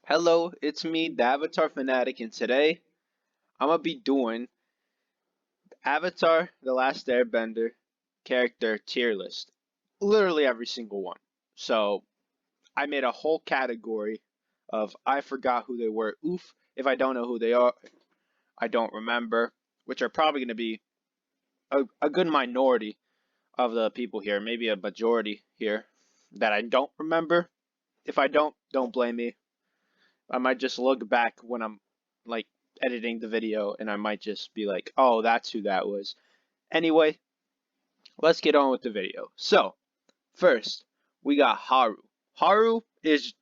Hello, it's me, the Avatar Fanatic, and today I'm gonna be doing Avatar The Last Airbender character tier list. Literally every single one. So I made a whole category of I forgot who they were. Oof, if I don't know who they are, I don't remember, which are probably gonna be a good minority of the people here, maybe a majority here that I don't remember. If I don't blame me. I might just look back when I'm like editing the video and I might just be like, oh, that's who that was. Anyway, let's get on with the video. So, first, we got Haru. Haru is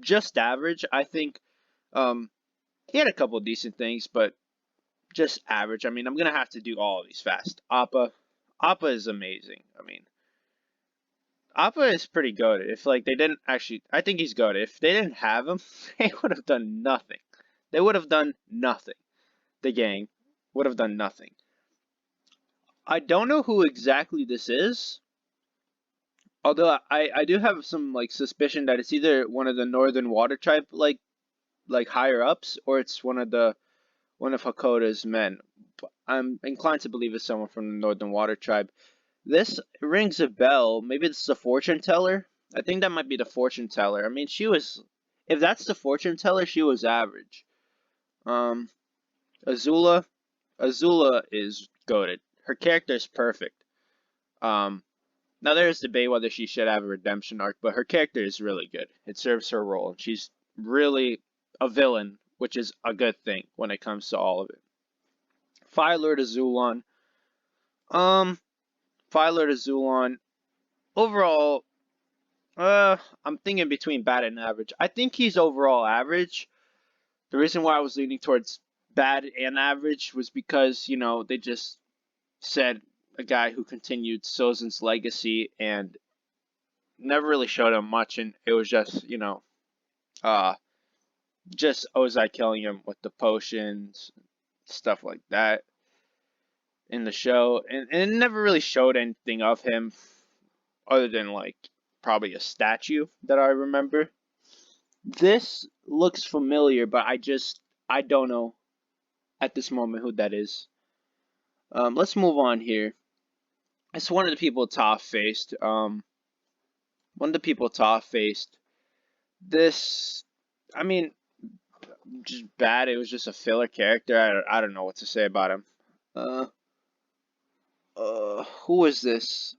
just average. I think he had a couple decent things, but just average. I mean, I'm going to have to do all of these fast. Appa. Appa is amazing. I mean, Appa is pretty good. If like they didn't actually, I think he's good. If they didn't have him, they would have done nothing. They would have done nothing. The gang would have done nothing. I don't know who exactly this is, although I do have some like suspicion that it's either one of the Northern Water Tribe like higher ups or it's one of Hakoda's men. I'm inclined to believe it's someone from the Northern Water Tribe. This rings a bell. Maybe it's the fortune teller. I think that might be the fortune teller. I mean, she was if that's the fortune teller, she was average. Um, Azula, Azula is goated. Her character is perfect. Um, Now there's debate whether she should have a redemption arc, but her character is really good. It serves her role, and she's really a villain, which is a good thing when it comes to all of it. Fire Lord Azulon. Um, Fire Lord Azulon. Overall, I'm thinking between bad and average. I think he's overall average. The reason why I was leaning towards bad and average was because, they just said a guy who continued Sozin's legacy and never really showed him much, and it was just uh, just Ozai killing him with the potions, stuff like that in the show, and it never really showed anything of him other than like probably a statue that I remember. This looks familiar, but I don't know at this moment who that is. Let's move on here. It's one of the people Toph faced. One of the people Toph faced. This, I mean, just bad. It was just a filler character. I don't know what to say about him. Uh, who is this?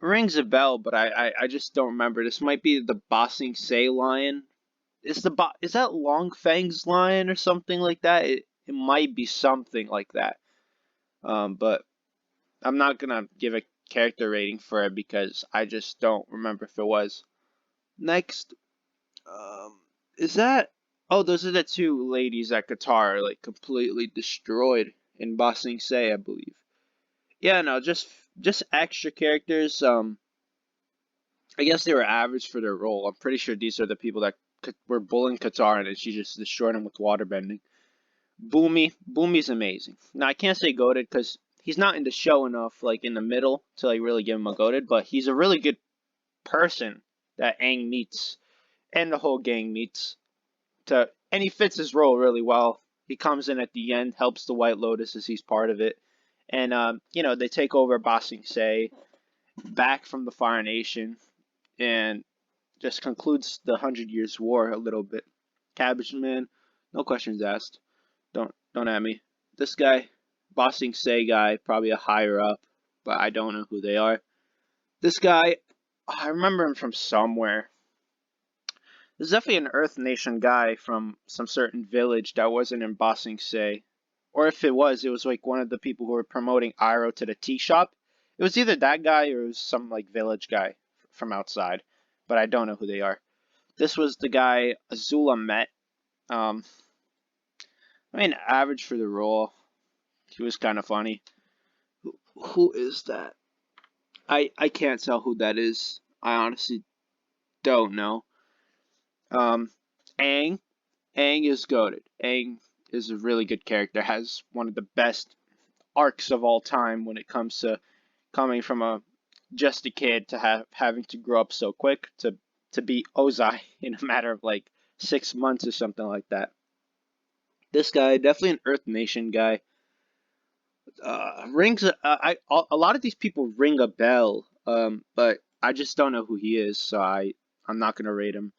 Rings a bell, but I just don't remember. This might be the Bossing Say lion. Is that Long Fang's lion or something like that? It might be something like that. But I'm not gonna give a character rating for it because I just don't remember if it was. Next, is that? Oh, those are the two ladies that Qatar like completely destroyed in Bossing Say, I believe. Yeah, no, just extra characters. I guess they were average for their role. I'm pretty sure these are the people that were bullying Qatar and she just destroyed him with waterbending. Boomy's amazing. Now I can't say goaded because he's not in the show enough, like in the middle, to like really give him a goaded. But he's a really good person that Aang meets and the whole gang meets. And he fits his role really well. He comes in at the end, helps the White Lotus as he's part of it, and they take over Bossing Say back from the Fire Nation, and just concludes the Hundred Years' War a little bit. Cabbage Man, no questions asked. Don't at me. This guy, Bossing Say guy, probably a higher up, but I don't know who they are. This guy, I remember him from somewhere. There's definitely an Earth Nation guy from some certain village that wasn't in Bossing Say. Or if it was like one of the people who were promoting Iroh to the tea shop. It was either that guy or it was some like village guy from outside. But I don't know who they are. This was the guy Azula met. Um, I mean, average for the role. He was kind of funny. Who is that? I can't tell who that is. I honestly don't know. Um, Aang. Aang is goated. Aang is a really good character. Has one of the best arcs of all time when it comes to coming from a just a kid to having to grow up so quick to to beat Ozai in a matter of like 6 months or something like that. This guy, definitely an Earth Nation guy. Rings. A lot of these people ring a bell, but I just don't know who he is, so I'm not gonna rate him.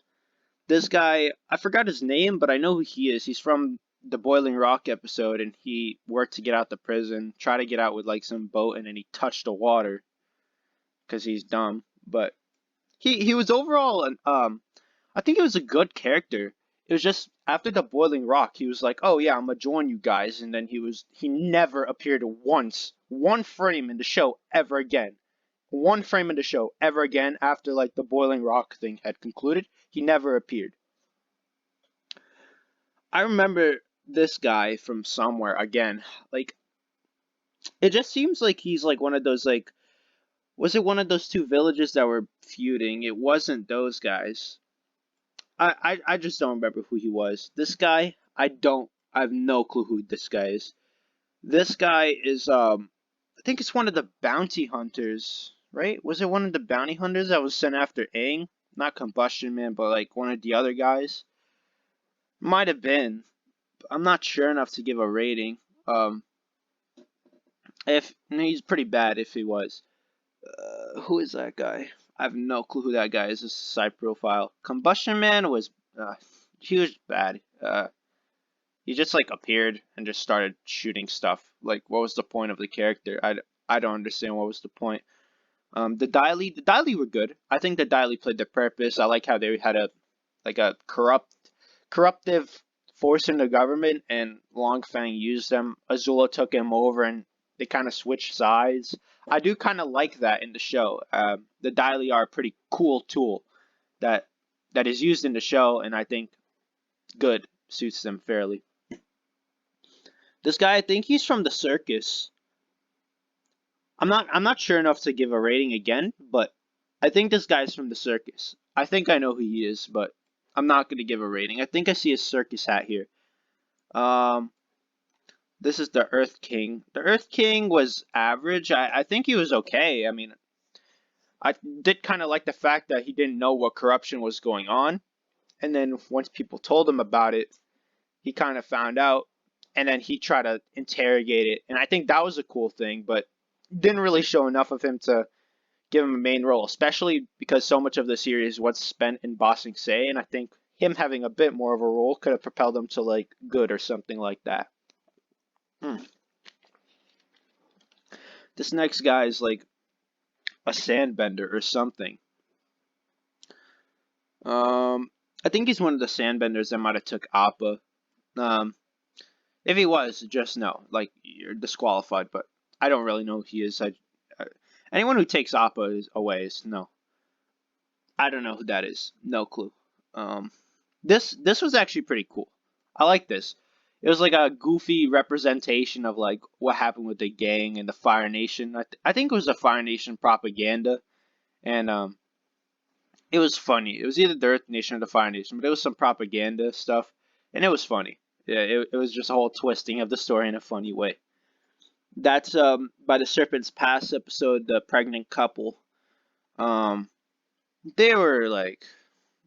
This guy, I forgot his name, but I know who he is. He's from the Boiling Rock episode, and he worked to get out the prison, try to get out with like some boat, and then he touched the water because he's dumb. But he was overall an I think it was a good character. It was just after the Boiling Rock, he was like, "Oh yeah, I'm gonna join you guys," and then he never appeared once, one frame in the show ever again, one frame in the show ever again after like the Boiling Rock thing had concluded. He never appeared. I remember this guy from somewhere again. Like it just seems like he's like one of those like was it one of those two villages that were feuding? It wasn't those guys. I just don't remember who he was. This guy, I have no clue who this guy is. This guy is I think it's one of the bounty hunters, right? Was it one of the bounty hunters that was sent after Aang? Not Combustion Man, but like one of the other guys. Might have been. I'm not sure enough to give a rating. Um, if he's pretty bad if he was. Who is that guy? I have no clue who that guy is. This side profile. Combustion Man was he was bad. He just like appeared and just started shooting stuff. Like, what was the point of the character? I don't understand what was the point. The Daily were good. I think the Daily played their purpose. I like how they had a corruptive force in the government, and Long Fang used them. Azula took him over, and they kind of switched sides. I do kind of like that in the show. The Daily are a pretty cool tool that that is used in the show, and I think good suits them fairly. This guy, I think he's from the circus. I'm not sure enough to give a rating again, but I think this guy's from the circus. I think I know who he is, but I'm not gonna give a rating. I think I see a circus hat here. Um, this is the Earth King. The Earth King was average. I think he was okay. I mean, I did kind of like the fact that he didn't know what corruption was going on, and then once people told him about it, he kind of found out, and then he tried to interrogate it, and I think that was a cool thing, but didn't really show enough of him to give him a main role, especially because so much of the series was spent in Bossing Say, and I think him having a bit more of a role could have propelled him to like good or something like that. Hmm. This next guy is like a sandbender or something. I think he's one of the sandbenders that might have took Appa. Um, if he was, just no, like you're disqualified. But I don't really know who he is. Anyone who takes Appa is away is no. I don't know who that is. No clue. Um, this was actually pretty cool. I like this. It was like a goofy representation of like what happened with the gang and the Fire Nation. I think it was the Fire Nation propaganda, and it was funny. It was either the Earth Nation or the Fire Nation, but it was some propaganda stuff, and it was funny. Yeah, it was just a whole twisting of the story in a funny way. That's by the Serpent's Pass episode, the pregnant couple. Um, they were like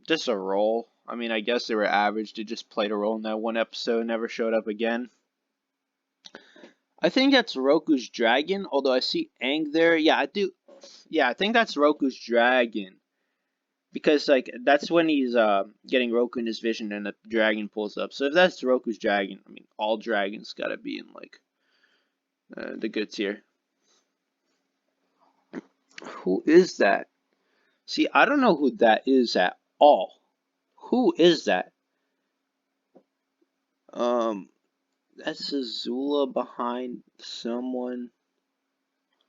just a role. I mean, I guess they were average. They just played a role in that one episode, never showed up again. I think that's Roku's dragon, although I see Aang there. Yeah, I do. Yeah, I think that's Roku's dragon. Because like that's when he's getting Roku in his vision and the dragon pulls up. So if that's Roku's dragon, I mean all dragons gotta be in like the good tier. Who is that? See, I don't know who that is at all. Who is that? Um, that's Azula behind someone.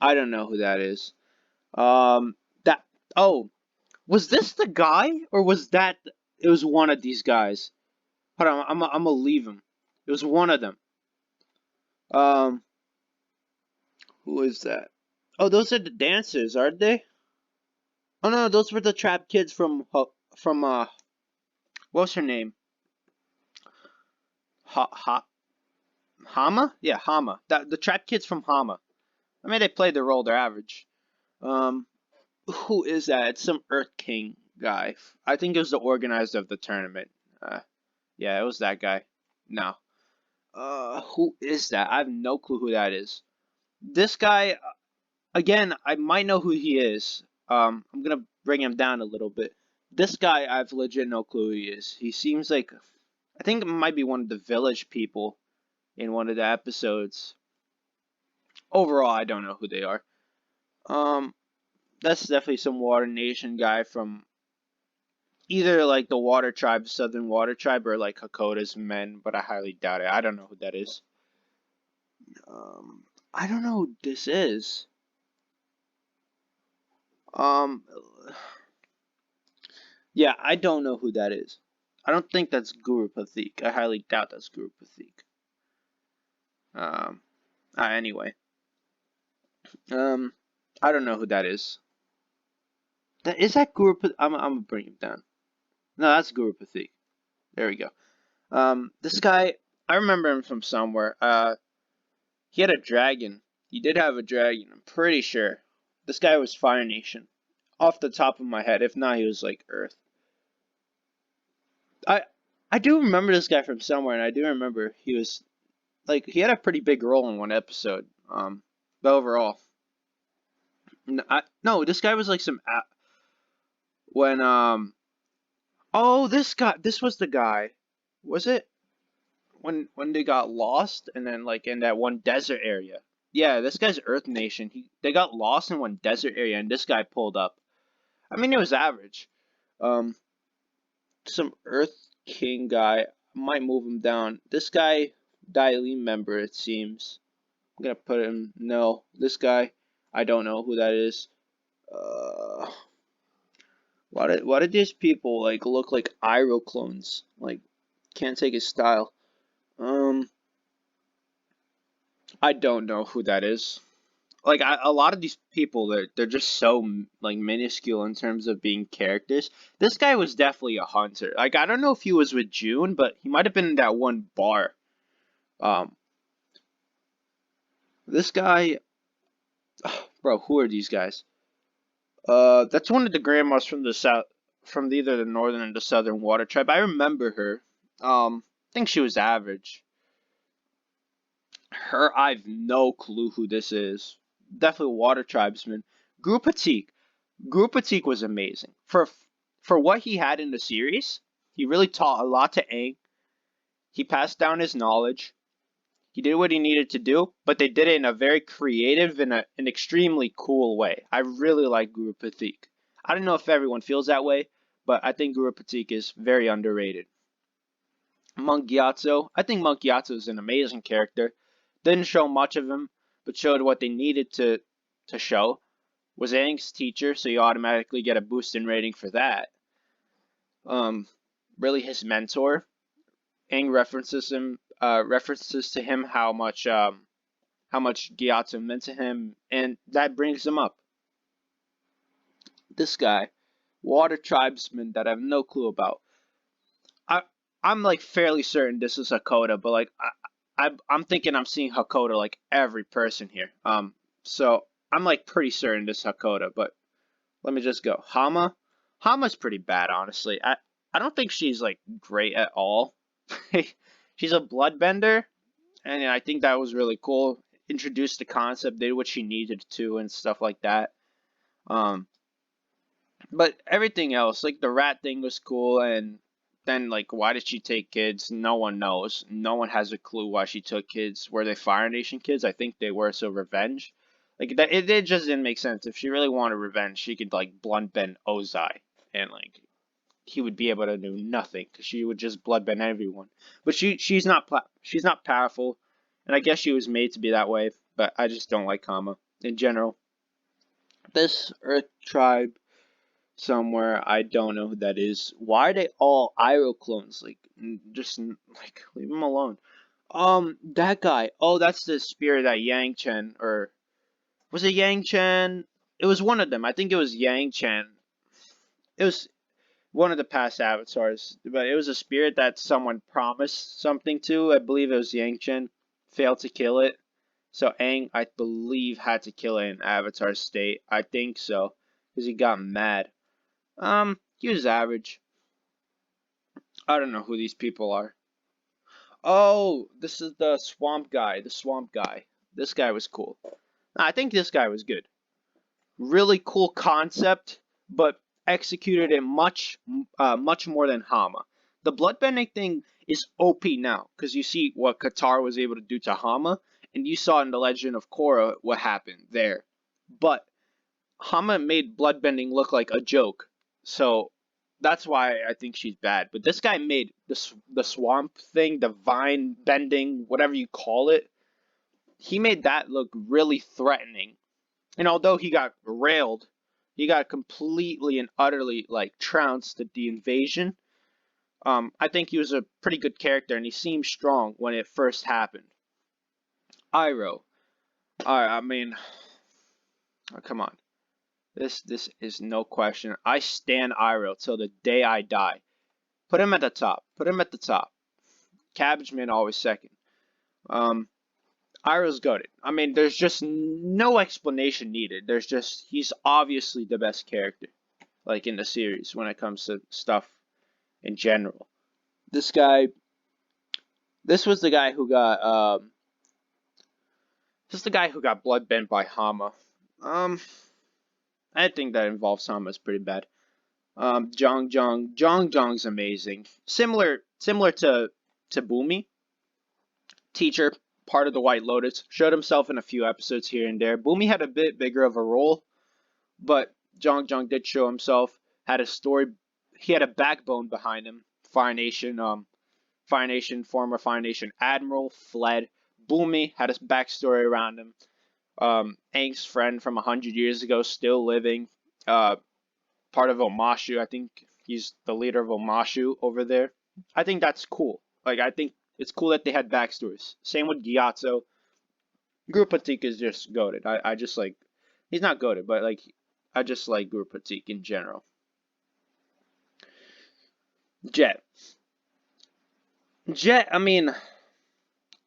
I don't know who that is. That oh, was this the guy or was that? It was one of these guys. Hold on, I'm gonna leave him. It was one of them. Um, who is that? Oh, those are the dancers, aren't they? Oh no, those were the trap kids from what was her name? Ha Hama? Yeah, Hama. The trap kids from Hama. I mean, they played their role. They're average. Um, who is that? It's some Earth King. guy. I think it was the organizer of the tournament. Yeah, it was that guy. No. Who is that? I have no clue who that is. This guy, again, I might know who he is. I'm gonna bring him down a little bit. This guy, I've legit no clue who he is. He seems like, I think it might be one of the village people in one of the episodes. Overall, I don't know who they are. Um, that's definitely some Water Nation guy from either like the Water Tribe, Southern Water Tribe, or like Hakoda's men, but I highly doubt it. I don't know who that is. I don't know who this is. Um, yeah, I don't know who that is. I don't think that's Guru Pathik. I highly doubt that's Guru Pathik. Um, anyway, um, I don't know who that is. That is that Guru Pathik? I'm gonna bring him down. No, that's Guru Pathik. There we go. This guy, I remember him from somewhere. He had a dragon. He did have a dragon. I'm pretty sure. This guy was Fire Nation. Off the top of my head. If not, he was like Earth. I I do remember this guy from somewhere, and I do remember he was like he had a pretty big role in one episode. But overall, no, this guy was like when oh, this was the guy, was it when they got lost and then like in that one desert area? Yeah, this guy's Earth Nation. They got lost in one desert area, and this guy pulled up. I mean, it was average. Um, some Earth King guy. Might move him down. This guy, Daily member, it seems. I'm gonna put him. No, this guy. I don't know who that is. Uh, why did these people like look like Iroh clones? Like, can't take his style. Um, I don't know who that is. Like a lot of these people, they're just so like minuscule in terms of being characters. This guy was definitely a hunter. Like I don't know if he was with June, but he might have been in that one bar. Um, this guy, bro, who are these guys? That's one of the grandmas from the south, from either the northern and the southern water tribe. I remember her. I think she was average. Her, I've no clue who this is. Definitely water tribesman. Grupatik. Grupatik was amazing for what he had in the series. He really taught a lot to Aang. He passed down his knowledge. He did what he needed to do, but they did it in a very creative and an extremely cool way. I really like Guru Pathik. I don't know if everyone feels that way, but I think Guru Pathik is very underrated. Monk Gyatso, I think Monk Gyatso is an amazing character. Didn't show much of him, but showed what they needed to show. Was Aang's teacher, so you automatically get a boost in rating for that. Um, really his mentor. Aang references to him how much Gyatso meant to him, and that brings him up. This guy, water tribesman that I have no clue about. I I'm like fairly certain this is Hakoda, but like I'm thinking I'm seeing Hakoda like every person here. So I'm like pretty certain this is Hakoda, but let me just go. Hama's pretty bad, honestly. I don't think she's like great at all. She's a bloodbender, and I think that was really cool. Introduced the concept, did what she needed to, and stuff like that. Um, but everything else, like the rat thing, was cool, and then like why did she take kids? No one knows. No one has a clue why she took kids. Were they Fire Nation kids? I think they were. So revenge, like that, it just didn't make sense. If she really wanted revenge, she could like blunt bend Ozai, and like he would be able to do nothing because she would just bloodbend everyone. But she's not powerful, and I guess she was made to be that way. But I just don't like Kama in general. This Earth tribe somewhere, I don't know who that is. Why are they all Iroh clones? Like just like leave them alone. That guy. Oh, that's the spirit that Yang Chen, or was it Yang Chen? It was one of them. I think it was Yang Chen. It was one of the past avatars, but it was a spirit that someone promised something to. I believe it was Yang Chen. Failed to kill it. So Aang, I believe, had to kill it in Avatar state. I think so. Because he got mad. He was average. I don't know who these people are. Oh, this is the swamp guy. The swamp guy. This guy was cool. I think this guy was good. Really cool concept, but executed it much more than Hama. The bloodbending thing is OP now because you see what Katara was able to do to Hama, and you saw in the Legend of Korra what happened there. But Hama made bloodbending look like a joke, so that's why I think she's bad. But this guy made the swamp thing, the vine bending, whatever you call it, he made that look really threatening. And although he got railed, he got completely and utterly like trounced at the invasion. I think he was a pretty good character, and he seemed strong when it first happened. Iroh, I mean, oh, come on, this is no question. I stand Iroh till the day I die. Put him at the top. Put him at the top. Cabbage Man always second. Iroh's goated. I mean, there's just no explanation needed. There's just he's obviously the best character, like in the series when it comes to stuff in general. This guy, this was the guy who got this is the guy who got bloodbent by Hama. I think that involves Hama is pretty bad. Jong's amazing. Similar to Boomy. Teacher, part of the White Lotus, showed himself in a few episodes here and there. Boomy had a bit bigger of a role, but Jong did show himself, had a story, he had a backbone behind him. Fire Nation, former Fire Nation Admiral, fled. Boomy had a backstory around him. Aang's friend from 100 years ago, still living. Part of Omashu, I think he's the leader of Omashu over there. I think that's cool. Like, I think it's cool that they had backstories. Same with Gyatso. Guru Patik is just goated. I just like, he's not goated, but like, I just like Guru Patik in general. Jet, I mean,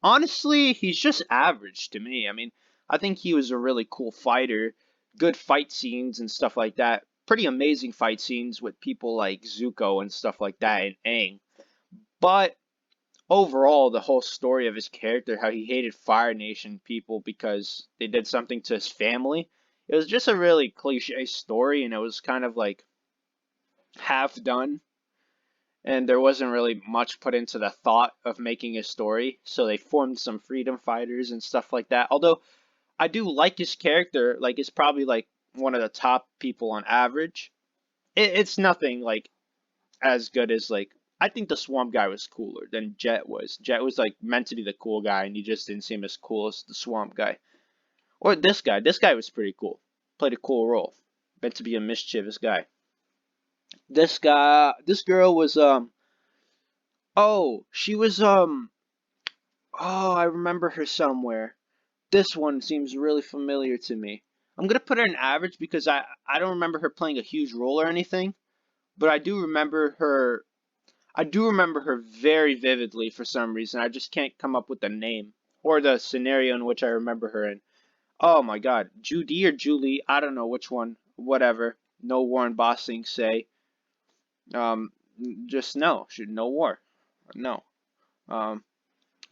honestly, he's just average to me. I mean, I think he was a really cool fighter, good fight scenes and stuff like that. Pretty amazing fight scenes with people like Zuko and stuff like that and Aang. But overall, the whole story of his character, how he hated Fire Nation people because they did something to his family, it was just a really cliche story, and it was kind of like half done. And there wasn't really much put into the thought of making a story, so they formed some freedom fighters and stuff like that. Although I do like his character, like it's probably like one of the top people on average. It's nothing like as good as like I think the Swamp guy was cooler than Jet was. Jet was like meant to be the cool guy, and he just didn't seem as cool as the Swamp guy. Or this guy. This guy was pretty cool. Played a cool role. Meant to be a mischievous guy. This girl was oh, she was oh, I remember her somewhere. This one seems really familiar to me. I'm gonna put her in average because I don't remember her playing a huge role or anything, but I do remember her. I do remember her very vividly for some reason. I just can't come up with the name or the scenario in which I remember her in. Oh my God, Judy or Julie? I don't know which one. Whatever. No war and bossing say. Um, just no. No war. No. Um,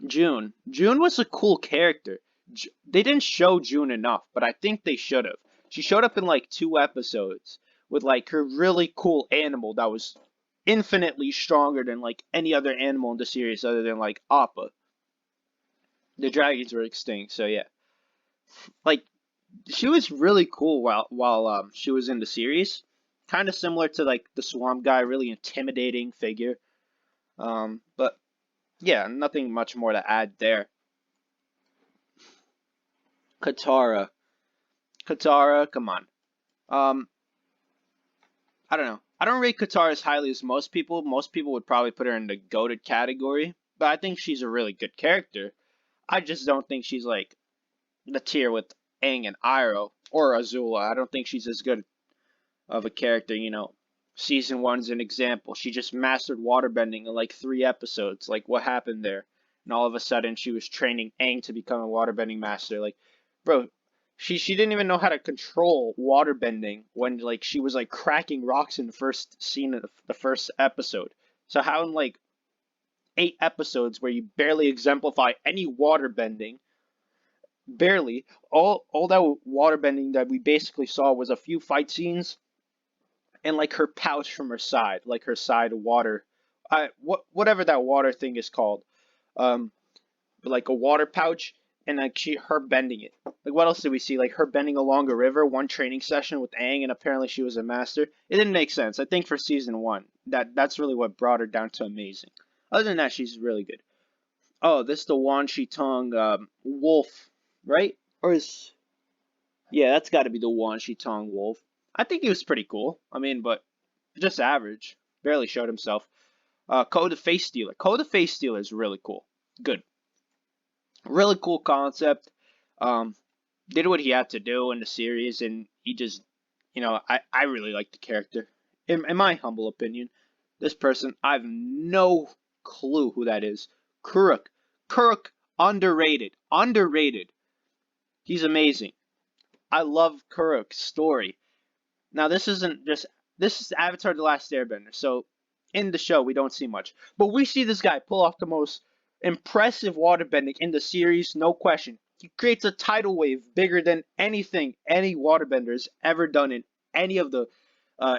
June. June was a cool character. They didn't show June enough, but I think they should have. She showed up in like 2 episodes with like her really cool animal that was infinitely stronger than like any other animal in the series other than like Appa. The dragons were extinct, so yeah. Like she was really cool while she was in the series. Kind of similar to like the Swamp guy, really intimidating figure. But yeah, nothing much more to add there. Katara. Katara, come on. Um, I don't know. I don't rate Katara as highly as most people. Most people would probably put her in the goated category, but I think she's a really good character. I just don't think she's like the tier with Aang and Iroh or Azula. I don't think she's as good of a character, you know. Season 1's an example. She just mastered waterbending in like 3 episodes. Like, what happened there? And all of a sudden, she was training Aang to become a waterbending master. Like, bro, She didn't even know how to control water bending when like she was like cracking rocks in the first scene of the first episode. So how in like 8 episodes where you barely exemplify any water bending, barely all that water bending that we basically saw was a few fight scenes and like her pouch from her side, like her side water, whatever that water thing is called, um, like a water pouch, and like her bending it. Like what else did we see? Like her bending along a river, one training session with Aang, and apparently she was a master. It didn't make sense. I think for season one, that's really what brought her down to amazing. Other than that, she's really good. Oh, this is the Wan Shi Tong wolf, right? Or is yeah, that's got to be the Wan Shi Tong wolf. I think he was pretty cool. I mean, but just average. Barely showed himself. Ko the Face Stealer. Ko the Face Stealer is really cool. Good. Really cool concept. Um, did what he had to do in the series, and he just, I really like the character. In my humble opinion, this person, I have no clue who that is. Kuruk. Kuruk, underrated. Underrated. He's amazing. I love Kuruk's story. Now, this is Avatar The Last Airbender, so in the show we don't see much. But we see this guy pull off the most impressive waterbending in the series, no question. He creates a tidal wave bigger than anything any waterbender has ever done in any of the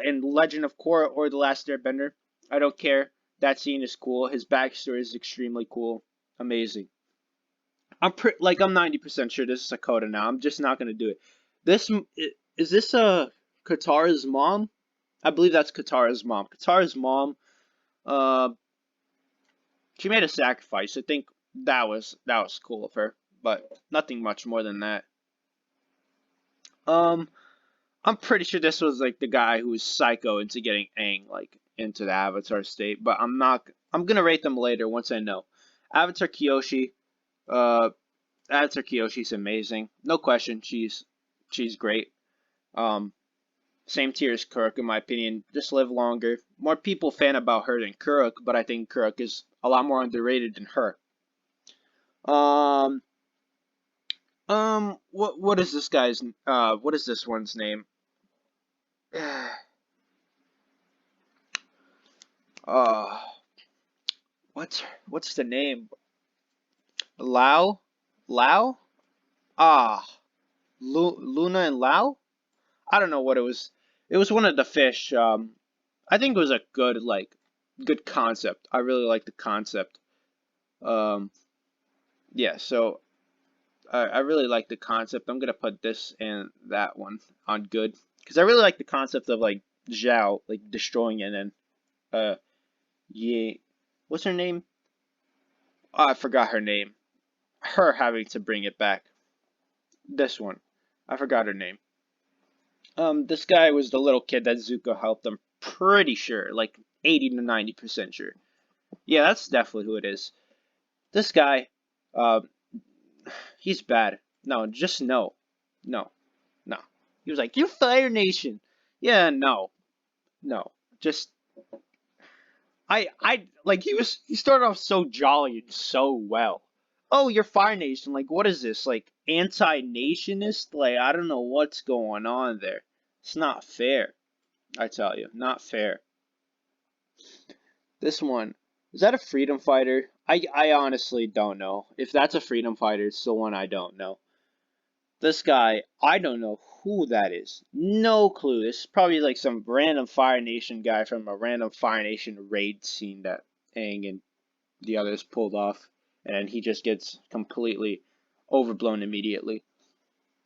in Legend of Korra or The Last Airbender. I don't care. That scene is cool. His backstory is extremely cool. Amazing. I'm 90% sure this is Sakota now. I'm just not gonna do it. This is this Katara's mom? I believe that's Katara's mom. Katara's mom, uh, she made a sacrifice. I think that was cool of her, but nothing much more than that. Um, I'm pretty sure this was like the guy who was psycho into getting Aang like into the Avatar state, but I'm not. I'm gonna rate them later once I know. Avatar Kyoshi, uh, Avatar Kyoshi's amazing, no question. She's great. Um, Same tier as Kuruk in my opinion. Just live longer. More people fan about her than Kuruk, but I think Kuruk is a lot more underrated than her. Um, what is this guy's? What is this one's name? Uh, what's the name? Lao, Lao? Ah, Luna and Lao? I don't know what it was. It was one of the fish. I think it was a good concept. I really like the concept. Um, yeah, so I really like the concept. I'm gonna put this and that one on good because I really like the concept of like Zhao like destroying it and yeah, what's her name? Oh, I forgot her name. Her having to bring it back. This one, I forgot her name. This guy was the little kid that Zuko helped. I'm pretty sure, like 80 to 90% sure. Yeah, that's definitely who it is. This guy, uh, he's bad. No, just no, no. No. He was like, "You Fire Nation." Yeah, no. No. Just I like he started off so jolly and so well. Oh, you're Fire Nation. Like what is this? Like anti-nationist? Like I don't know what's going on there. It's not fair. I tell you, not fair. This one, is that a freedom fighter? I honestly don't know. If that's a freedom fighter, it's the one I don't know. This guy, I don't know who that is. No clue. This is probably like some random Fire Nation guy from a random Fire Nation raid scene that Aang and the others pulled off. And he just gets completely overblown immediately.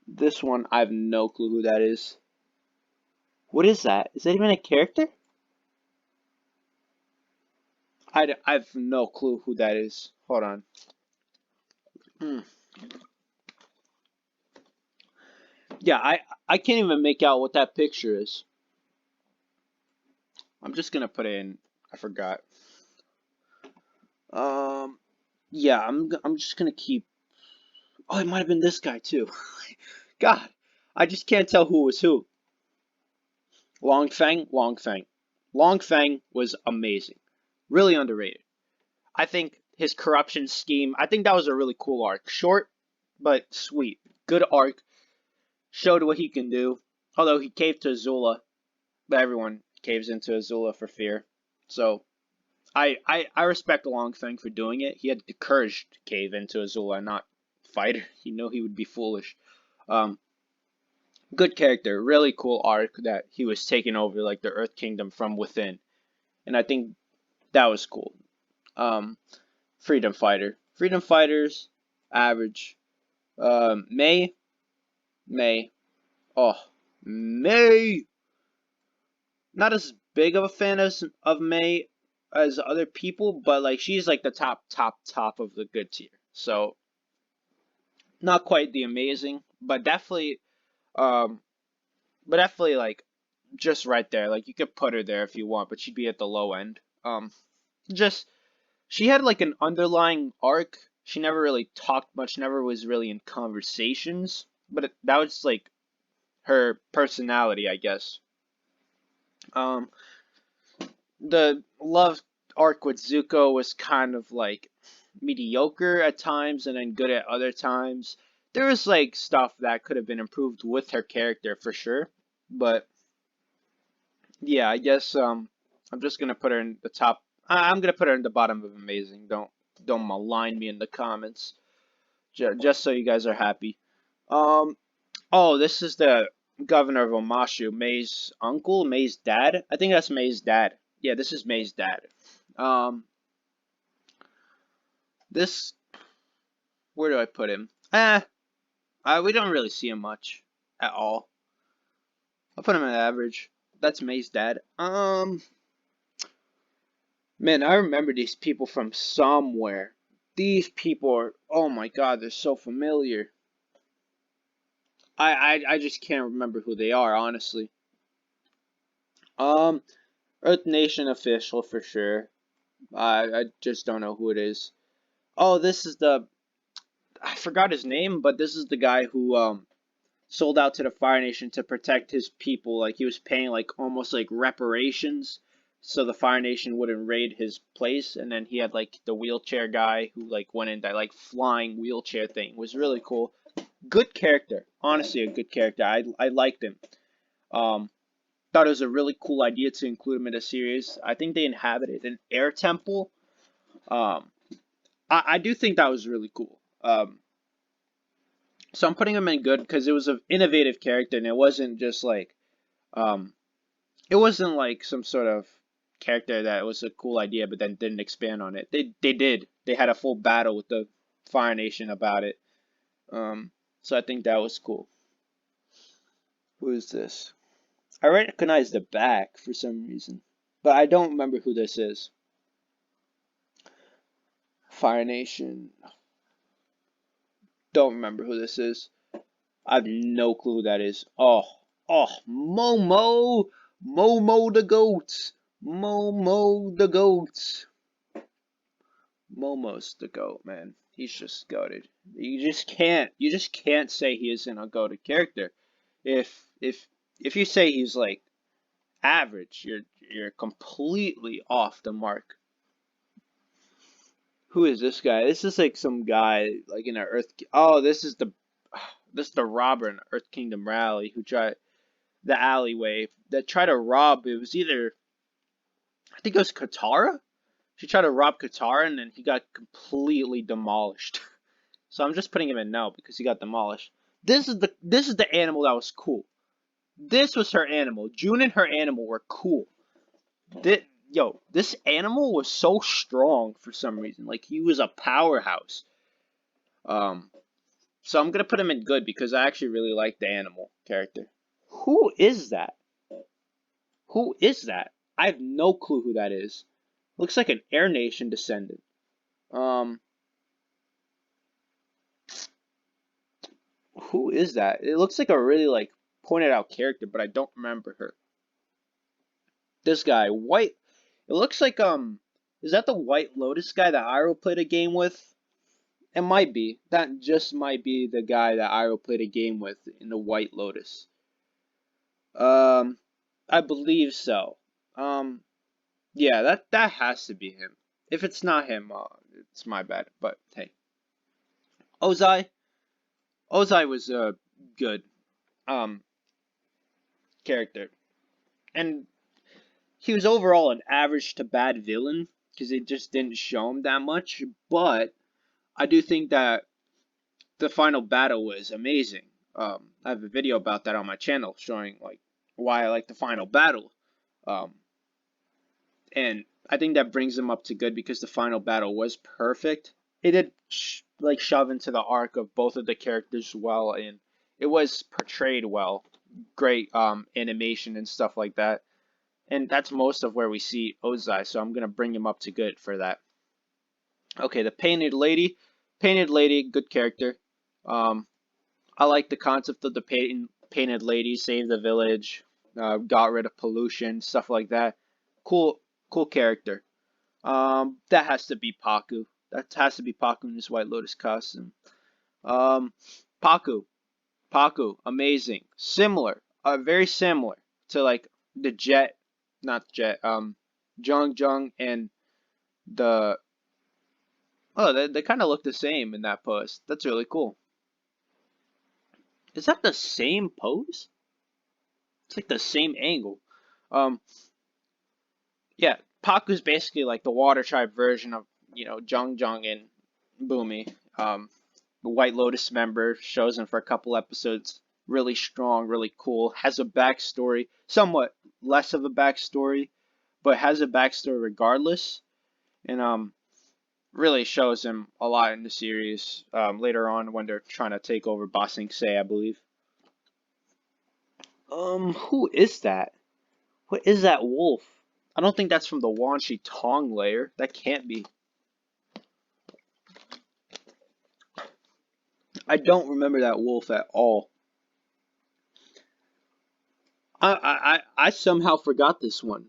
This one, I have no clue who that is. What is that? Is that even a character? I have no clue who that is. Hold on. Hmm. Yeah, I can't even make out what that picture is. I'm just gonna put in. I forgot. Um, yeah, I'm just gonna keep. Oh, it might have been this guy too. God, I just can't tell who was who. Long Feng, Long Feng. Long Feng was amazing. Really underrated. I think his corruption scheme, I think that was a really cool arc. Short, but sweet. Good arc. showed what he can do. Although he caved to Azula, but everyone caves into Azula for fear. So I respect the Long Thing for doing it. He had the courage to cave into Azula and not fight her. He knew he would be foolish. Um, Good character, really cool arc that he was taking over like the Earth Kingdom from within, and I think that was cool. Um, Freedom Fighter, Freedom Fighters, average. May, May, oh, May. Not as big of a fan of May as other people, but like she's like the top of the good tier. So not quite the amazing, um, but definitely like just right there. Like you could put her there if you want, but she'd be at the low end. Just she had like an underlying arc. She never really talked much, never was really in conversations, but that was like her personality, I guess. Um, the love arc with Zuko was kind of like mediocre at times and then good at other times. There was like stuff that could have been improved with her character for sure, but yeah, I guess I'm just gonna put her in the top. I'm gonna put her in the bottom of amazing. Don't malign me in the comments. Just so you guys are happy. Um. Oh, this is the governor of Omashu, May's uncle, May's dad. I think that's May's dad. Yeah, this is May's dad. Um. This. Where do I put him? We don't really see him much at all. I'll put him at average. That's May's dad. Man, I remember these people from somewhere. These people are, oh my god, they're so familiar. I just can't remember who they are, honestly. Um, Earth Nation official for sure. I just don't know who it is. Oh, this is I forgot his name, but this is the guy who sold out to the Fire Nation to protect his people. Like he was paying like almost like reparations so the Fire Nation wouldn't raid his place. And then he had like the wheelchair guy who like went in that like flying wheelchair thing. It was really cool. Good character. Honestly, a good character. I liked him. Um, Thought it was a really cool idea to include him in a series. I think they inhabited an air temple. Um, I do think that was really cool. So I'm putting him in good because it was an innovative character and it wasn't just like um, it wasn't like some sort of character that was a cool idea but then didn't expand on it. They did. They had a full battle with the Fire Nation about it. Um, so I think that was cool. Who is this? I recognize the back for some reason, but I don't remember who this is. Fire Nation. Don't remember who this is. I have no clue who that is. Oh, Momo the goat, Momo the goat. Momo's the goat, man. He's just goated. You just can't say he isn't a goated character. If if if you say he's like average, you're completely off the mark. Who is this guy? This is like some guy like in an Earth. Oh, this is the robber in Earth Kingdom Rally who tried the alleyway that tried to rob. It was either I think it was Katara. She tried to rob Katara and then he got completely demolished. So I'm just putting him in no because he got demolished. This is the animal that was cool. This was her animal. June and her animal were cool. This animal was so strong for some reason. Like he was a powerhouse. Um, so I'm gonna put him in good because I actually really like the animal character. Who is that? Who is that? I have no clue who that is. Looks like an Air Nation descendant. Um, who is that? It looks like a really like pointed out character, but I don't remember her. This guy, white. It looks like is that the White Lotus guy that Iroh played a game with? It might be. That just might be the guy that Iroh played a game with in the White Lotus. Um, I believe so. Um, yeah, that has to be him. If it's not him, it's my bad. But hey, Ozai, Ozai was good. um character, and he was overall an average to bad villain because it just didn't show him that much. But I do think that the final battle was amazing. I have a video about that on my channel showing like why I like the final battle. Um, and I think that brings them up to good because the final battle was perfect. It did like shove into the arc of both of the characters well, and it was portrayed well. Great animation and stuff like that, and that's most of where we see Ozai. So I'm gonna bring him up to good for that. Okay, the Painted Lady, good character. Um, I like the concept of the painted lady, save the village, got rid of pollution, stuff like that. Cool, cool character. That has to be Paku. That has to be Paku in his White Lotus costume. Um, Paku, Paku, amazing. Similar, very similar to like the Jet, not Jet, Jung Jung and the. Oh, they kind of look the same in that pose. That's really cool. Is that the same pose? It's like the same angle. Um, yeah, Paku's basically like the water tribe version of Jung Jung and Boomy. The White Lotus member shows him for a couple episodes. Really strong, really cool. Has a backstory, somewhat less of a backstory, but has a backstory regardless. And really shows him a lot in the series later on when they're trying to take over Ba Sing Se, I believe. Who is that? What is that wolf? I don't think that's from the Wan Shi Tong layer. That can't be. I don't remember that wolf at all. I somehow forgot this one.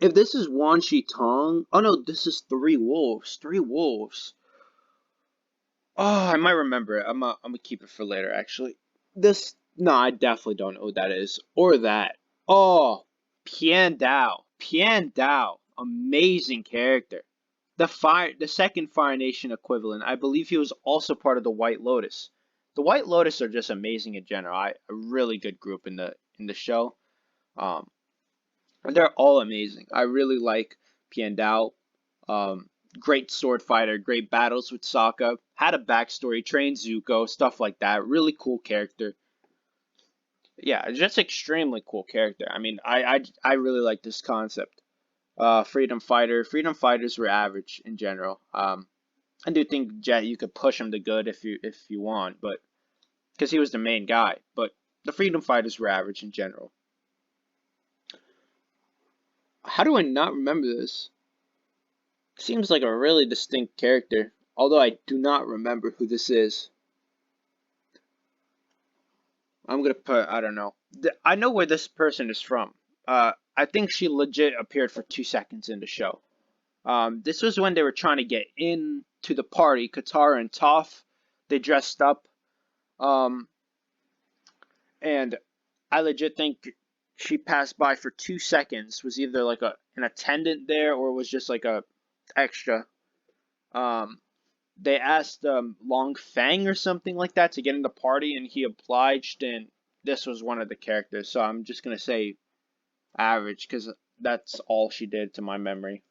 If this is Wan Shi Tong, oh no, this is Three Wolves. Three Wolves. Oh, I might remember it. I'm gonna keep it for later. Actually, this no, I definitely don't know who that is or that. Oh, Pian Dao. Pian Dao, amazing character. The second Fire Nation equivalent. I believe he was also part of the White Lotus. The White Lotus are just amazing in general. A really good group in the show. Um, they're all amazing. I really like Pian Dao. Um, Great sword fighter, great battles with Sokka. Had a backstory, trained Zuko, stuff like that. Really cool character. Yeah, just extremely cool character. I mean, I really like this concept. Freedom fighter. Freedom fighters were average in general. I do think Jet you could push him to good if you want, but because he was the main guy. But the freedom fighters were average in general. How do I not remember this? Seems like a really distinct character, although I do not remember who this is. I'm gonna put I don't know. I know where this person is from. I think she legit appeared for 2 seconds in the show. This was when they were trying to get into the party. Katara and Toph, they dressed up. Um, and I legit think she passed by for 2 seconds. Was either like an attendant there or was just like a extra. Um, they asked Long Fang or something like that to get in the party, and he obliged. And this was one of the characters, so I'm just gonna say average because that's all she did to my memory.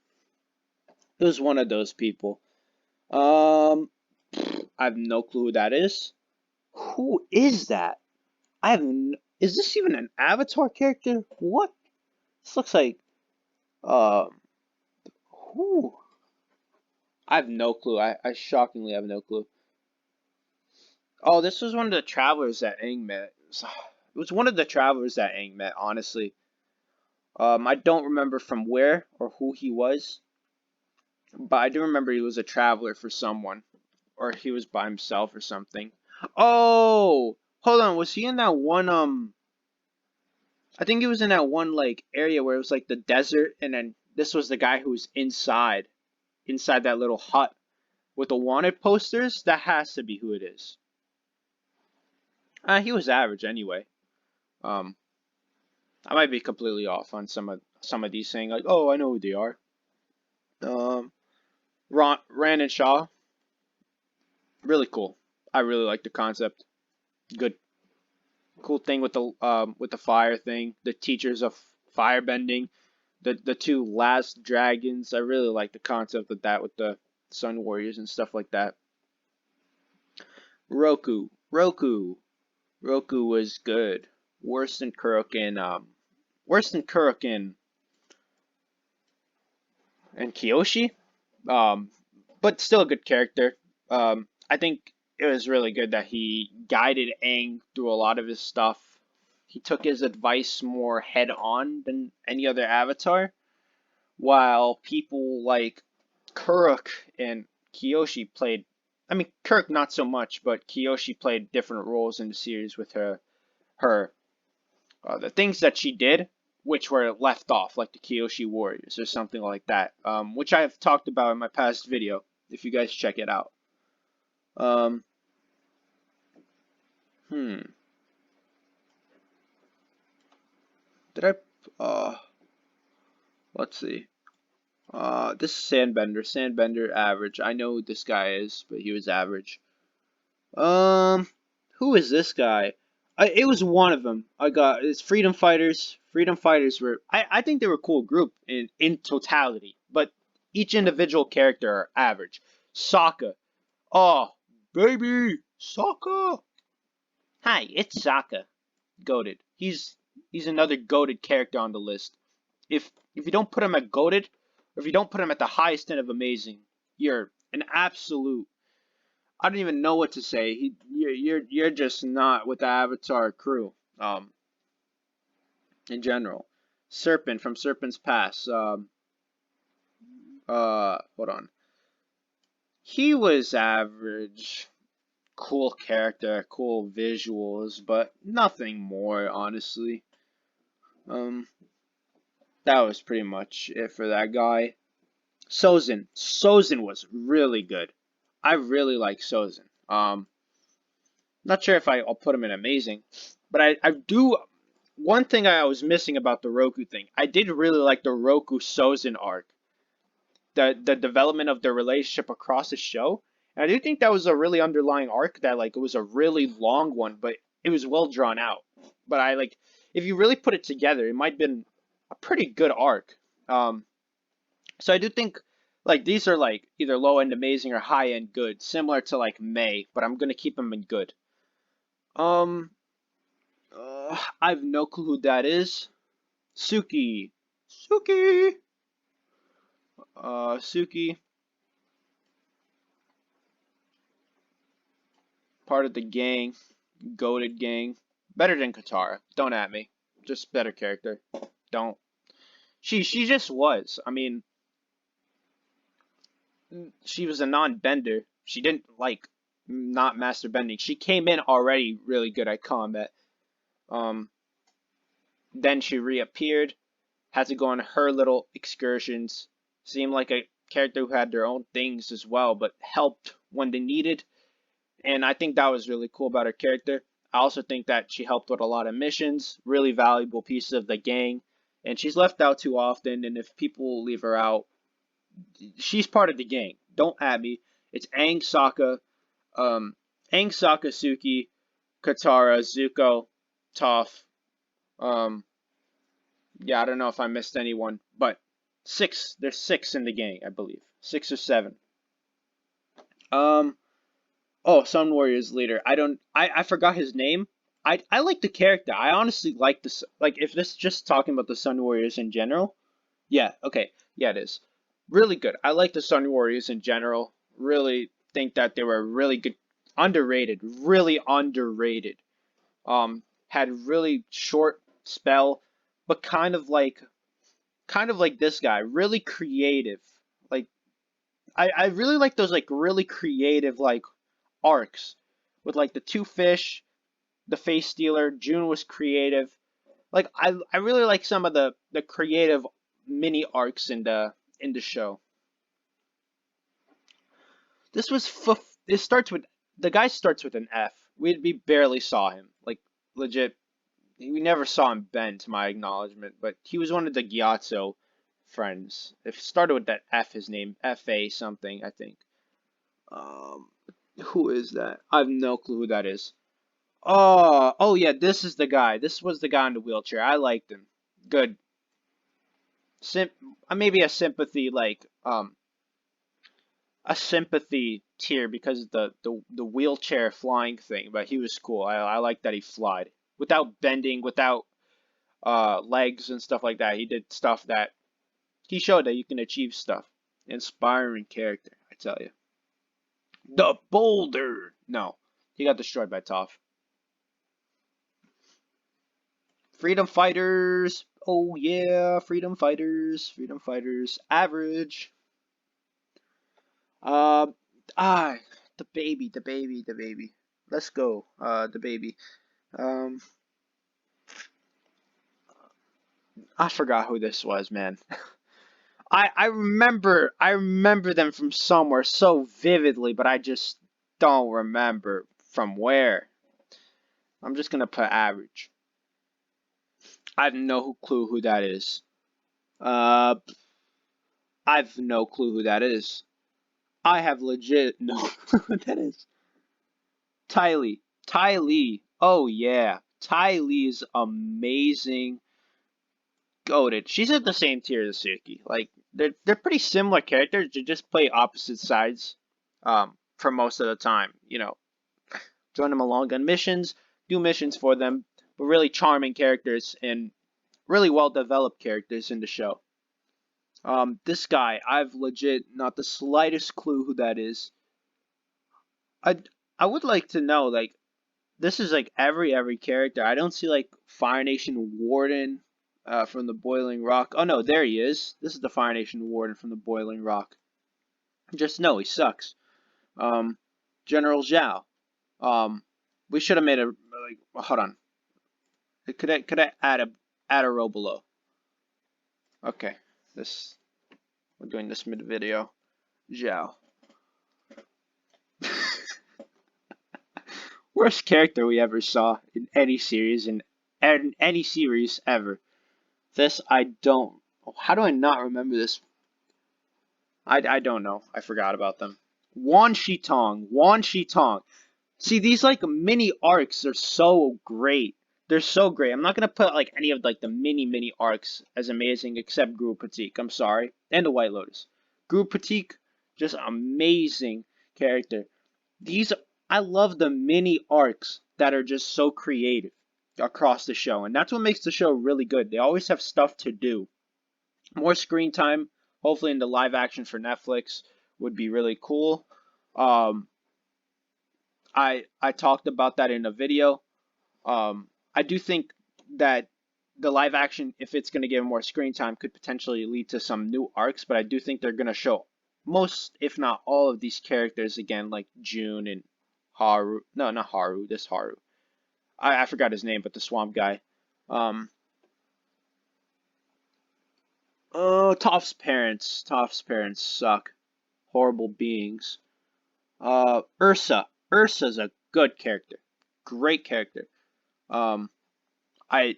It was one of those people. Um, I have no clue who that is. Who is that? I have. Is this even an Avatar character? What? This looks like. Um, who? I have no clue. I shockingly have no clue. Oh, this was one of the travelers that Aang met. It was one of the travelers that Aang met, honestly. I don't remember from where or who he was, but I do remember he was a traveler for someone, or he was by himself or something. Oh, hold on, was he in that one? I think he was in that one like area where it was like the desert, and then this was the guy who was inside that little hut with the wanted posters. That has to be who it is. He was average anyway. Um, I might be completely off on some of these saying like, oh, I know who they are. Um, Rand and Shaw, really cool. I really like the concept. Good. Cool thing with the fire thing, the teachers of firebending, the two last dragons. I really like the concept of that with the Sun Warriors and stuff like that. Roku was good. Worse than worse than Kuruk and Kyoshi. Um, but still a good character. I think it was really good that he guided Aang through a lot of his stuff. He took his advice more head on than any other avatar, while people like Kuruk and Kyoshi played. I mean, Kuruk not so much, but Kyoshi played different roles in the series with her the things that she did, which were left off, like the Kyoshi Warriors or something like that, which I have talked about in my past video. If you guys check it out. Um, hmm. Did I? Let's see. This is Sandbender. Sandbender average. I know who this guy is, but he was average. Um, who is this guy? It was one of them. I got it's Freedom Fighters. Freedom Fighters were I think they were a cool group in totality, but each individual character are average. Sokka. Oh, baby, Sokka. Hi, it's Sokka. Goated. He's another goated character on the list. If you don't put him at goated, or if you don't put him at the highest end of amazing, you're an absolute. I don't even know what to say. You're just not with the Avatar crew. In general, Serpent from Serpent's Pass. Hold on. He was average. Cool character, cool visuals, but nothing more, honestly. Um, that was pretty much it for that guy. Sozin was really good. I really like Sozin. Not sure if I'll put him in amazing, but I do. One thing I was missing about the Roku thing, I did really like the Roku Sozin arc, the development of their relationship across the show. And I do think that was a really underlying arc that like it was a really long one, but it was well drawn out. But I like if you really put it together, it might have been a pretty good arc. Um, so I do think like these are like either low end amazing or high end good, similar to like May, but I'm gonna keep them in good. Um, I have no clue who that is. Suki, Suki, Suki, part of the gang, goaded gang, better than Katara. Don't at me, just better character. Don't. She just was. I mean, she was a non-bender. She didn't like not master bending. She came in already really good at combat. Um, then she reappeared, had to go on her little excursions. Seemed like a character who had their own things as well, but helped when they needed. And I think that was really cool about her character. I also think that she helped with a lot of missions, really valuable piece of the gang. And she's left out too often, and if people leave her out, she's part of the gang. Don't at me. It's Aang, Sokka, um, Aang, Sokka, Suki, Katara, Zuko, Toph. Um, yeah, I don't know if I missed anyone, but six. There's six in the gang, I believe. 6 or 7. Um, oh, Sun Warriors leader. I don't. I forgot his name. I like the character. I honestly like this. Like if this is just talking about the Sun Warriors in general. Yeah. Okay. Yeah, it is. Really good. I like the Sun Warriors in general. Really think that they were really good. Underrated. Really underrated. Had really short spell, but kind of like this guy. Really creative. Like I really like those like really creative like arcs with like the two fish, the face stealer. June was creative. Like I really like some of the creative mini arcs in the show. This was it starts with the guy starts with an F. We barely saw him. Like legit we never saw him bend to my acknowledgement, but he was one of the Gyatso friends. It started with that F his name. FA something, I think. Um who is that? I have no clue who that is. Oh yeah, this is the guy. This was the guy in the wheelchair. I liked him. Good. Sim Maybe a sympathy tier because of the wheelchair flying thing, but he was cool. I like that he flied without bending, without legs and stuff like that. He did stuff that he showed that you can achieve stuff. Inspiring character, I tell you. The Boulder. No, he got destroyed by Toph. Freedom Fighters. Oh yeah, Freedom Fighters. Freedom Fighters. Average. Uh, ah, the baby, the baby, the baby. Let's go. The baby. Um, I forgot who this was, man. I remember them from somewhere so vividly, but I just don't remember from where. I'm just gonna put average. I have no clue who that is. Uh, I've no clue who that is. I have legit no clue who that is. Ty Lee. Ty Lee. Oh yeah. Ty Lee is amazing. Goated. She's at the same tier as Suki. Like they're pretty similar characters. They just play opposite sides. For most of the time. Join them along on missions, do missions for them, but really charming characters and really well developed characters in the show. This guy, I've legit not the slightest clue who that is. I I would like to know like this is like every character. I don't see like Fire Nation Warden from the Boiling Rock. Oh no, there he is. This is the Fire Nation Warden from the Boiling Rock. Just know he sucks. Um, General Zhao. Um, we should have made a like. Hold on. Could I add a row below? Okay, this we're doing this mid video. Zhao. Worst character we ever saw in any series in any series ever. This I don't. How do I not remember this? I don't know. I forgot about them. Wan Shi Tong. Wan Shi Tong. See, these like mini arcs are so great. They're so great. I'm not gonna put like any of like the mini arcs as amazing except Guru Pratik. I'm sorry, and the White Lotus. Guru Pratik, just amazing character. These I love the mini arcs that are just so creative across the show, and that's what makes the show really good. They always have stuff to do. More screen time, hopefully in the live action for Netflix would be really cool. Um, I talked about that in a video. I do think that the live action, if it's going to give more screen time, could potentially lead to some new arcs. But I do think they're going to show most, if not all, of these characters again, like June and Haru. No, not Haru. This Haru. I forgot his name, but the Swamp guy. Um, oh, Toph's parents. Toph's parents suck. Horrible beings. Ursa. Ursa's a good character. Great character. Um, I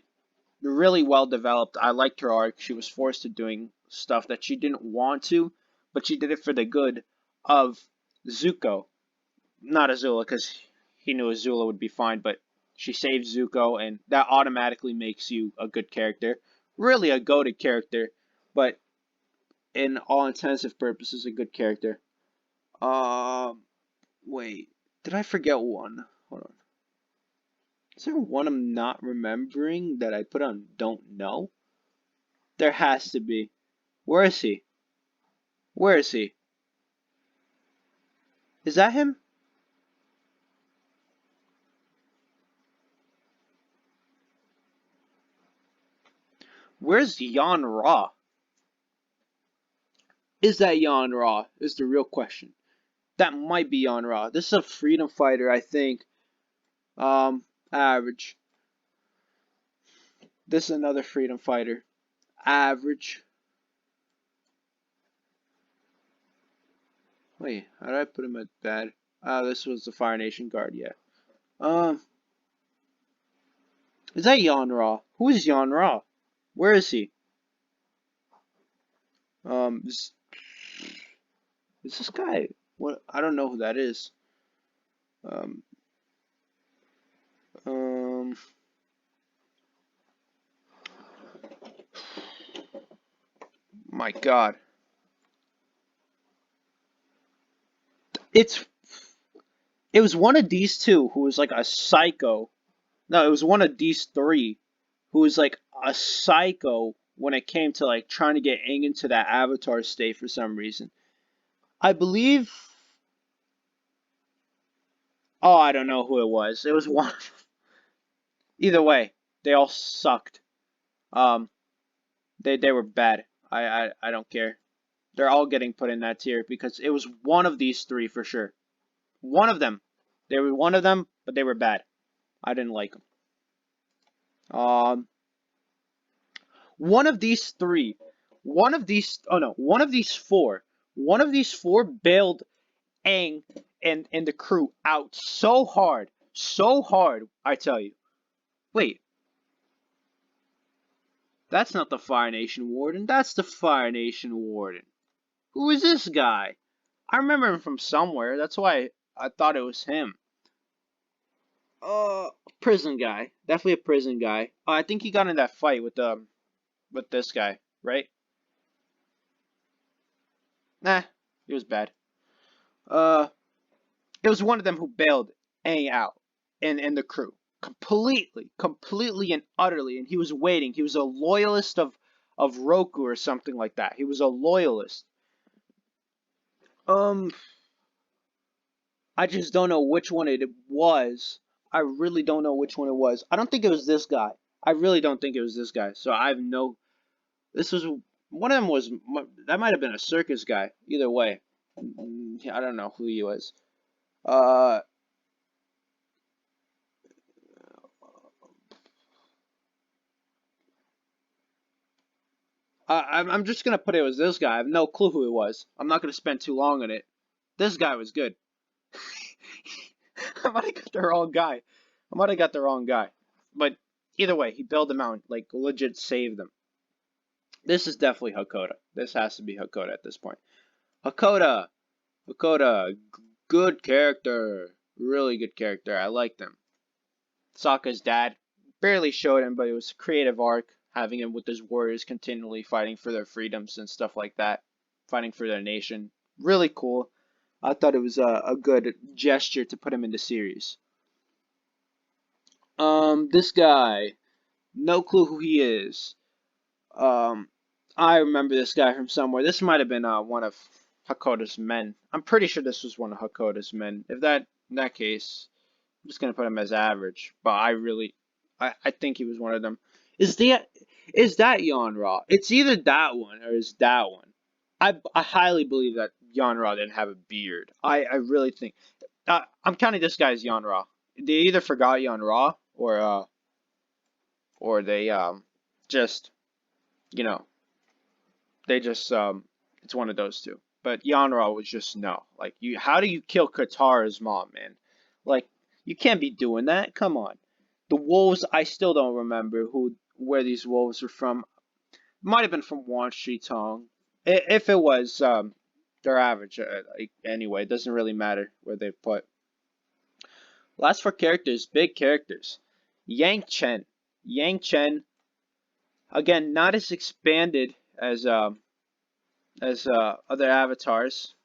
really well developed. I liked her arc. She was forced to doing stuff that she didn't want to, but she did it for the good of Zuko, not Azula, because he knew Azula would be fine. But she saved Zuko, and that automatically makes you a good character. Really a goated character, but in all intensive purposes, a good character. Um, Wait, did I forget one? Hold on. Is there one I'm not remembering that I put on don't know? There has to be. Where is he? Where is he? Is that him? Where's Yon Ra? Is that Yon Ra? Is the real question. That might be Yon Ra. This is a freedom fighter, I think. Average. This is another freedom fighter. Average. Wait, how did I put him at bad? This was the Fire Nation guard, yeah. Um, is that Yon Ra? Who is Yon Ra? Where is he? Is this guy? What? I don't know who that is. Um, Um, my God, it's it was one of these two who was like a psycho. No, it was one of these three who was like a psycho when it came to like trying to get Aang into that Avatar state for some reason. I believe. Oh, I don't know who it was. It was one. Either way, they all sucked. Um, they were bad. I don't care. They're all getting put in that tier because it was one of these three for sure. One of them. They were one of them, but they were bad. I didn't like them. Um, one of these three. One of these. Oh no. One of these four. One of these four bailed Aang and the crew out so hard. So hard, I tell you. Wait, that's not the Fire Nation Warden. That's the Fire Nation Warden. Who is this guy? I remember him from somewhere. That's why I thought it was him. Uh, Prison guy. Definitely a prison guy. I think he got in that fight with this guy, right? Nah, he was bad. Uh, it was one of them who bailed Aang out and the crew completely and utterly. And he was waiting. He was a loyalist of Roku or something like that. He was a loyalist. Um, I just don't know which one it was. I really don't know which one it was. I don't think it was this guy. I really don't think it was this guy. So I have no. This was one of them was that might have been a circus guy. Either way, I don't know who he was. Uh, I'm just gonna put it was this guy. I have no clue who it was. I'm not gonna spend too long on it. This guy was good. I might have got the wrong guy. I might have got the wrong guy. But either way, he bailed them out, like legit saved them. This is definitely Hakoda. This has to be Hakoda at this point. Hakoda, Hakoda, good character, really good character. I liked him. Sokka's dad barely showed him, but it was a creative arc, having him with his warriors continually fighting for their freedoms and stuff like that, fighting for their nation. Really cool. I thought it was a good gesture to put him in the series. This guy, no clue who he is. Um, I remember this guy from somewhere. This might have been one of Hakoda's men. I'm pretty sure this was one of Hakoda's men. If that in that case, I'm just gonna put him as average. But I think he was one of them. Is the is that Yanra? It's either that one or is that one. I highly believe that Yanra didn't have a beard. I really think. I'm counting this guy as Yanra. They either forgot Yanra or they just you know they just it's one of those two. But Yanra was just no. Like you how do you kill Katara's mom, man? Like you can't be doing that. Come on. The wolves I still don't remember who where these wolves were from. Might have been from Wan Shi Tong. If it was they're average like, anyway, it doesn't really matter where they put. Last four characters, big characters. Yang Chen. Yang Chen again not as expanded as other avatars.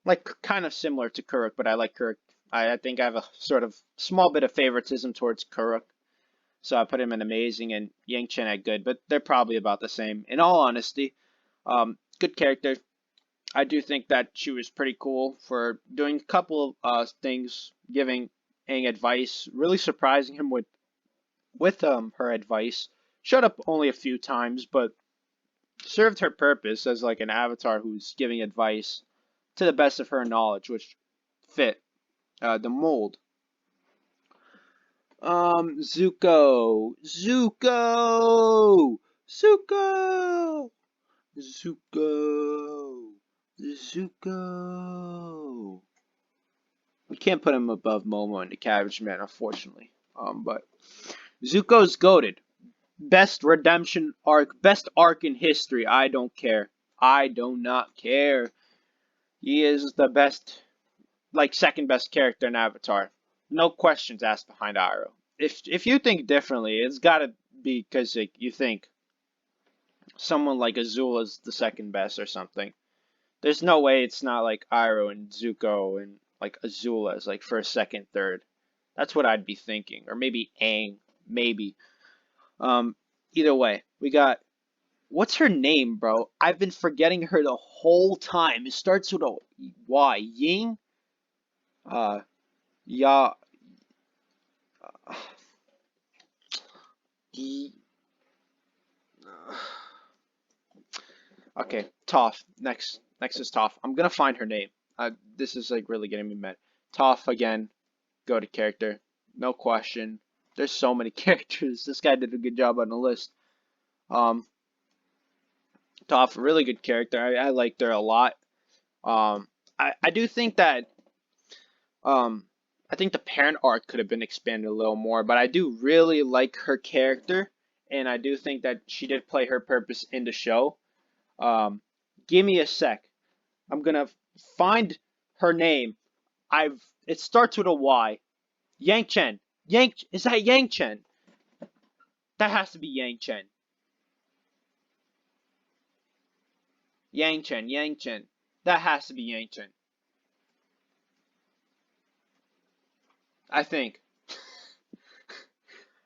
Like kind of similar to Kuruk, but I like Kuruk. I think I have a sort of small bit of favoritism towards Kuruk, so I put him in amazing and Yang Chen at good, but they're probably about the same. In all honesty, good character. I do think that she was pretty cool for doing a couple of things, giving Aang advice, really surprising him with her advice. Showed up only a few times, but served her purpose as like an avatar who's giving advice to the best of her knowledge, which fit the mold. Zuko, Zuko. We can't put him above Momo and the Cabbage Man, unfortunately. But Zuko's goaded. Best redemption arc, best arc in history. I don't care. I do not care. He is the best, like second best character in Avatar. No questions asked behind Iroh. if you think differently, it's gotta be because like you think someone like Azula's the second best or something. There's no way it's not like Iroh and Zuko and like Azula is like first, second, third. That's what I'd be thinking, or maybe Aang, maybe. Um, Either way, we got what's her name, bro? I've been forgetting her the whole time. It starts with a Y. Ying. Uh, Ya. Uh, y, okay, Toph. Next is Toph. I'm gonna find her name. This is like really getting me mad. Toph again. Go to character. No question. There's so many characters. This guy did a good job on the list. Um, Toph, really good character. I liked her a lot. I do think that um, I think the parent arc could have been expanded a little more, but I do really like her character, and I do think that she did play her purpose in the show. Um, Give me a sec. I'm gonna find her name. It starts with a Y. Yang Chen. Is that Yang Chen? That has to be Yang Chen. Yang Chen. Yang Chen. That has to be Yang Chen. I think.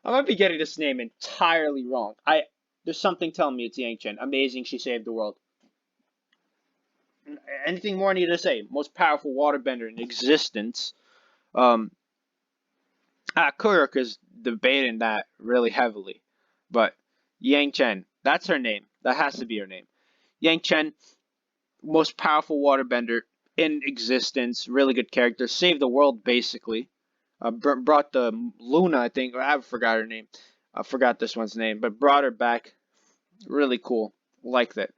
I might be getting this name entirely wrong. There's something telling me it's Yang Chen. Amazing, she saved the world. Anything more I need to say? Most powerful waterbender in existence. Um, Kuruk is debating that really heavily, but Yang Chen, that's her name. That has to be her name. Yang Chen, most powerful waterbender in existence. Really good character. Saved the world basically. Brought the Luna, I think. I forgot her name. I forgot this one's name, but brought her back. Really cool. Like that.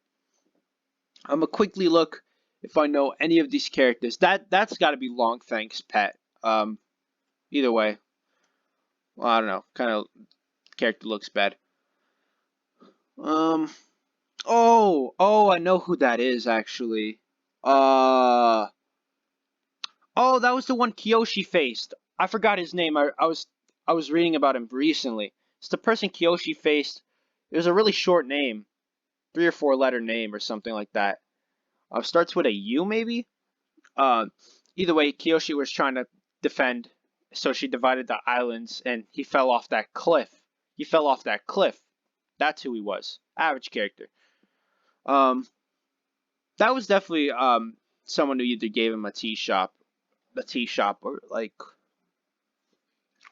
I'm gonna quickly look if I know any of these characters. That's got to be Long Fang's pet. Either way, well, I don't know. Kind of character looks bad. Um. Oh, I know who that is actually. Uh. Oh, that was the one Kyoshi faced. I forgot his name. I was reading about him recently. It's the person Kyoshi faced. It was a really short name, 3 or 4 letter name or something like that. Starts with a U maybe. Uh, Either way, Kyoshi was trying to defend, so she divided the islands, and he fell off that cliff. He fell off that cliff. That's who he was. Average character. Um, that was definitely someone who either gave him a tea shop, or like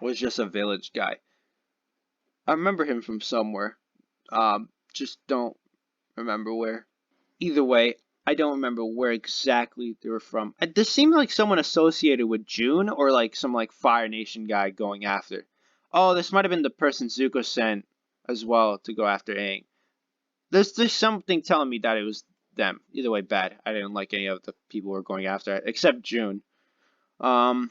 was just a village guy. I remember him from somewhere. Just don't remember where. Either way, I don't remember where exactly they were from. This seemed like someone associated with June or like some like Fire Nation guy going after. Oh, this might have been the person Zuko sent as well to go after Aang. There's something telling me that it was them. Either way, bad. I didn't like any of the people who were going after it except June. Um,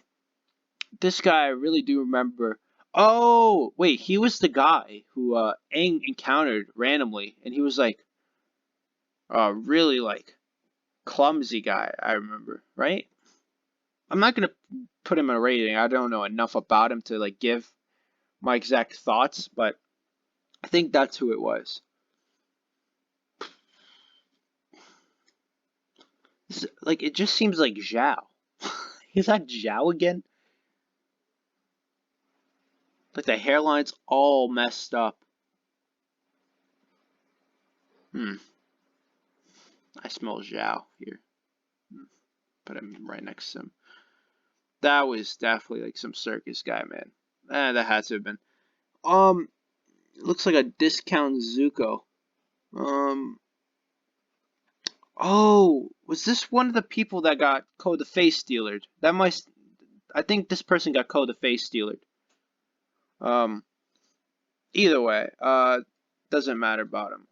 this guy I really do remember. Oh, wait, he was the guy who Aang encountered randomly, and he was like really like clumsy guy, I remember, right? I'm not gonna put him in a rating. I don't know enough about him to like give my exact thoughts, but I think that's who it was. Like it just seems like Zhao. Is that Zhao again? Like the hairline's all messed up. Hmm. I smell Zhao here. Put him right next to him. That was definitely like some circus guy, man. That had to have been. Looks like a discount Zuko. Um, Oh, was this one of the people that got Code the Face Stealered? I think this person got Code the Face Stealered. Um, Either way, doesn't matter about him.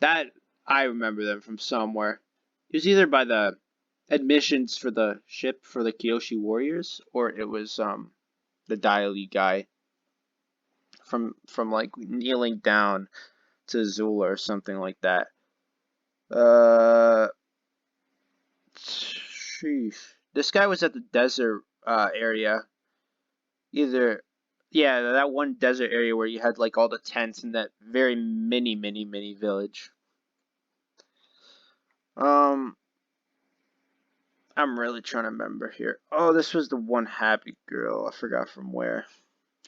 That, I remember them from somewhere. It was either by the admissions for the ship for the Kyoshi Warriors, or it was, the Daily guy from like kneeling down to Zula or something like that. Uh, Sheesh. This guy was at the desert area. either, yeah, that one desert area where you had like all the tents in that very mini village. Um, I'm really trying to remember here. Oh, this was the one happy girl. I forgot from where.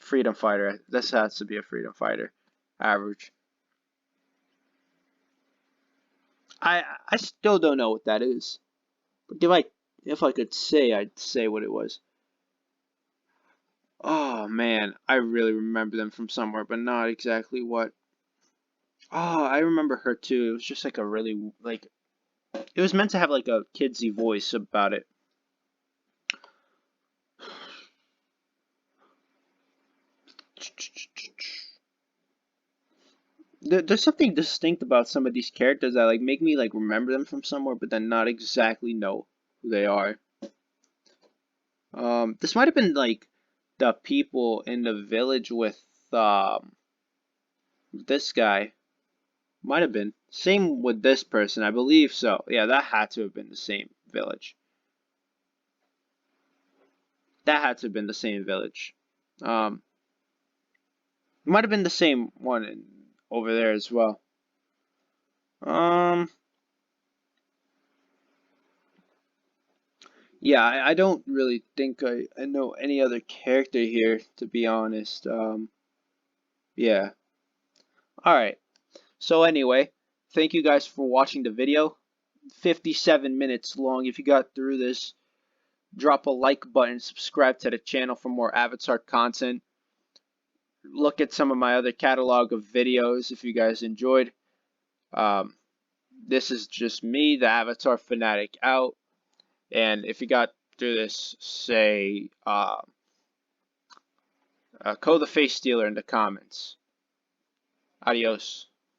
Freedom fighter. This has to be a freedom fighter. Average. I still don't know what that is. But if I could say, I'd say what it was. Oh man, I really remember them from somewhere, but not exactly what. Oh, I remember her too. It was just like a really like it was meant to have like a kidsy voice about it. There's something distinct about some of these characters that like make me like remember them from somewhere, but then not exactly know who they are. This might have been like the people in the village with this guy. Might have been. Same with this person, I believe so. Yeah, that had to have been the same village. That had to have been the same village. Um, Might have been the same one over there as well. Um, yeah, I don't really think I know any other character here, to be honest. Yeah. All right. So anyway, thank you guys for watching the video. 57 minutes long. If you got through this, drop a like button, subscribe to the channel for more Avatar content. Look at some of my other catalog of videos if you guys enjoyed. Um, this is just me, the Avatar Fanatic, out. And if you got through this, say, code the face stealer in the comments. Adios.